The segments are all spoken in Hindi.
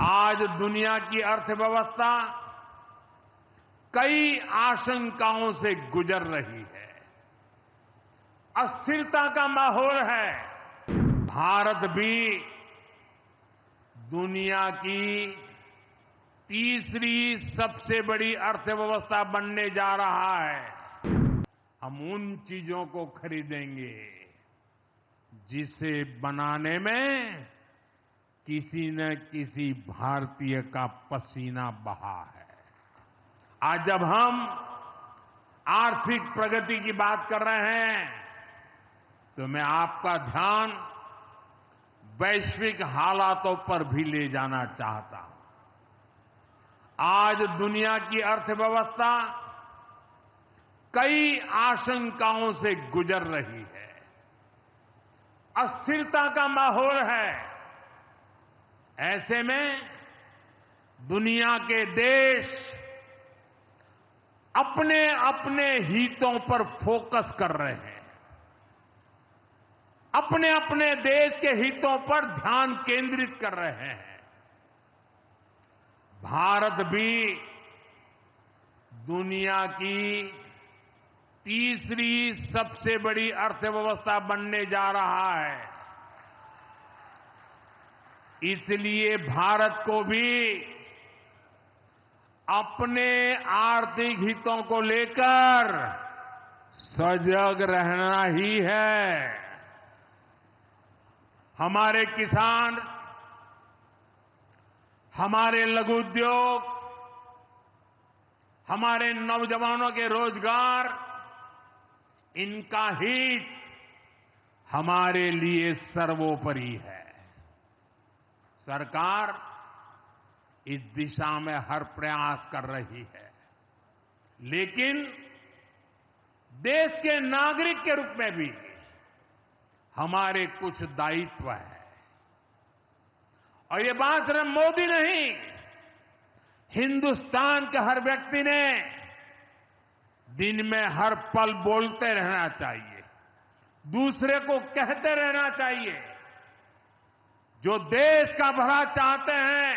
आज दुनिया की अर्थव्यवस्था कई आशंकाओं से गुजर रही है। अस्थिरता का माहौल है। भारत भी दुनिया की तीसरी सबसे बड़ी अर्थव्यवस्था बनने जा रहा है। हम उन चीजों को खरीदेंगे जिसे बनाने में किसी न किसी भारतीय का पसीना बहा है। आज जब हम आर्थिक प्रगति की बात कर रहे हैं तो मैं आपका ध्यान वैश्विक हालातों पर भी ले जाना चाहता हूं। आज दुनिया की अर्थव्यवस्था कई आशंकाओं से गुजर रही है। अस्थिरता का माहौल है। ऐसे में दुनिया के देश अपने अपने हितों पर फोकस कर रहे हैं। अपने अपने देश के हितों पर ध्यान केंद्रित कर रहे हैं। भारत भी दुनिया की तीसरी सबसे बड़ी अर्थव्यवस्था बनने जा रहा है। इसलिए भारत को भी अपने आर्थिक हितों को लेकर सजग रहना ही है। हमारे किसान, हमारे लघु उद्योग, हमारे नौजवानों के रोजगार, इनका हित हमारे लिए सर्वोपरि है। सरकार इस दिशा में हर प्रयास कर रही है, लेकिन देश के नागरिक के रूप में भी हमारे कुछ दायित्व है। और ये बात सिर्फ मोदी नहीं, हिंदुस्तान के हर व्यक्ति ने दिन में हर पल बोलते रहना चाहिए, दूसरे को कहते रहना चाहिए। जो देश का भला चाहते हैं,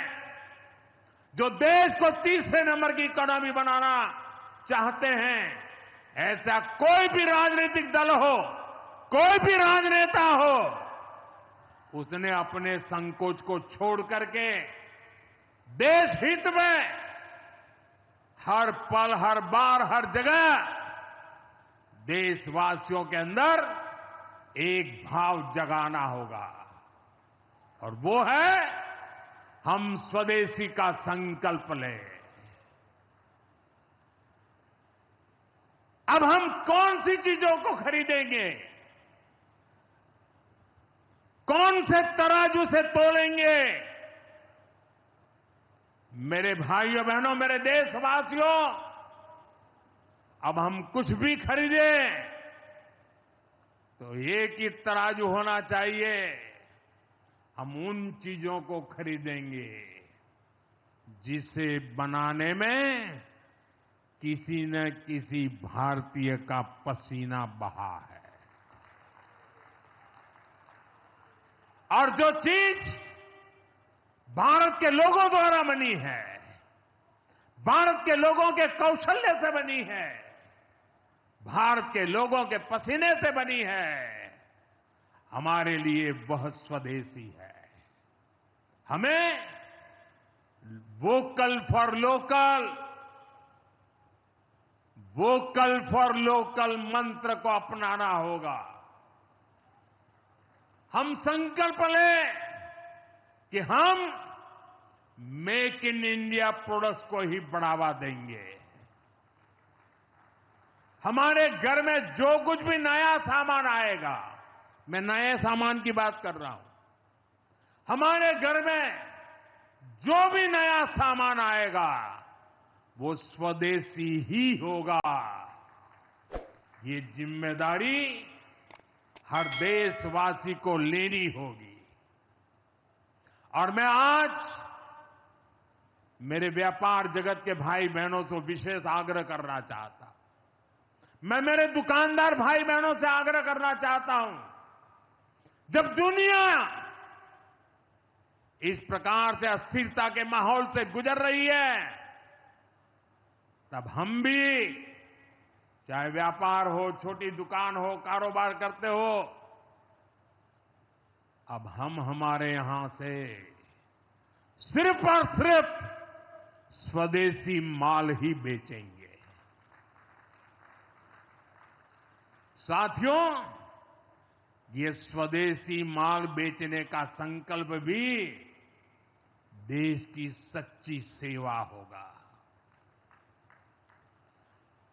जो देश को तीसरे नंबर की इकोनॉमी बनाना चाहते हैं, ऐसा कोई भी राजनीतिक दल हो, कोई भी राजनेता हो, उसने अपने संकोच को छोड़ करके देश हित में हर पल, हर बार, हर जगह देशवासियों के अंदर एक भाव जगाना होगा, और वो है हम स्वदेशी का संकल्प लें। अब हम कौन सी चीजों को खरीदेंगे, कौन से तराजू से तोलेंगे? मेरे भाइयों बहनों, मेरे देशवासियों, अब हम कुछ भी खरीदें तो एक ही तराजू होना चाहिए। हम उन चीजों को खरीदेंगे जिसे बनाने में किसी न किसी भारतीय का पसीना बहा है। और जो चीज भारत के लोगों द्वारा बनी है, भारत के लोगों के कौशल्य से बनी है, भारत के लोगों के पसीने से बनी है, हमारे लिए वह स्वदेशी है। हमें vocal for local, vocal for local मंत्र को अपनाना होगा। हम संकल्प लें कि हम मेक इन इंडिया प्रोडक्ट्स को ही बढ़ावा देंगे। हमारे घर में जो कुछ भी नया सामान आएगा, मैं नए सामान की बात कर रहा हूं, हमारे घर में जो भी नया सामान आएगा वो स्वदेशी ही होगा। ये जिम्मेदारी हर देशवासी को लेनी होगी। और मैं आज मेरे व्यापार जगत के भाई बहनों से विशेष आग्रह करना चाहता हूं। मैं मेरे दुकानदार भाई बहनों से आग्रह करना चाहता हूं, जब दुनिया इस प्रकार से अस्थिरता के माहौल से गुजर रही है, तब हम भी, चाहे व्यापार हो, छोटी दुकान हो, कारोबार करते हो, अब हम हमारे यहां से सिर्फ और सिर्फ स्वदेशी माल ही बेचेंगे। साथियों, ये स्वदेशी माल बेचने का संकल्प भी देश की सच्ची सेवा होगा।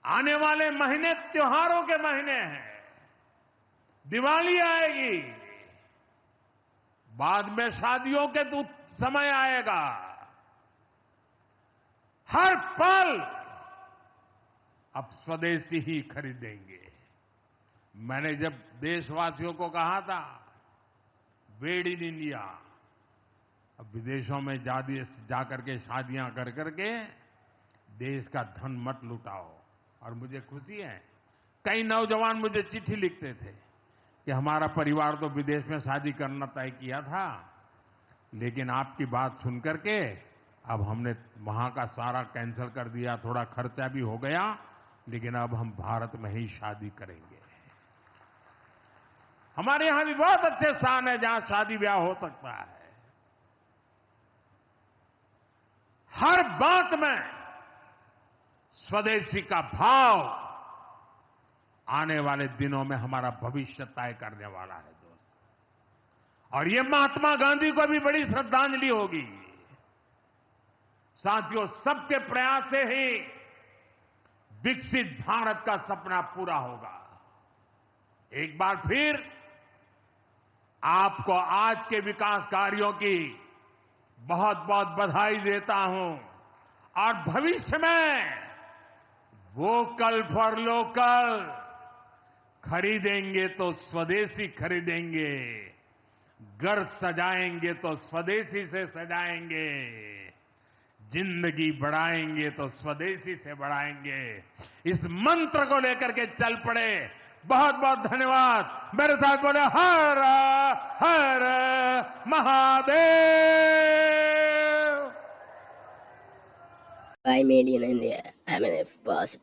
आने वाले महीने त्योहारों के महीने हैं, दिवाली आएगी, बाद में शादियों के समय आएगा। हर पल अब स्वदेशी ही खरीदेंगे। मैंने जब देशवासियों को कहा था मेड इन इंडिया, अब विदेशों में जाकर के शादियां कर करके देश का धन मत लुटाओ। और मुझे खुशी है, कई नौजवान मुझे चिट्ठी लिखते थे कि हमारा परिवार तो विदेश में शादी करना तय किया था, लेकिन आपकी बात सुन करके अब हमने वहां का सारा कैंसिल कर दिया, थोड़ा खर्चा भी हो गया, लेकिन अब हम भारत में ही शादी करेंगे। हमारे यहां भी बहुत अच्छे स्थान है जहां शादी ब्याह हो सकता है। हर बात में स्वदेशी का भाव आने वाले दिनों में हमारा भविष्य तय करने वाला है दोस्तों। और ये महात्मा गांधी को भी बड़ी श्रद्धांजलि होगी। साथियों, सबके प्रयास से ही विकसित भारत का सपना पूरा होगा। एक बार फिर आपको आज के विकास कार्यों की बहुत बहुत बधाई देता हूं और भविष्य में वोकल फॉर लोकल, खरीदेंगे तो स्वदेशी खरीदेंगे, घर सजाएंगे तो स्वदेशी से सजाएंगे, जिंदगी बढ़ाएंगे तो स्वदेशी से बढ़ाएंगे। इस मंत्र को लेकर के चल पड़े। बहुत बहुत धन्यवाद। मेरे साथ बोले हर हर Mahadev. Buy Made in India. I mean, if possible.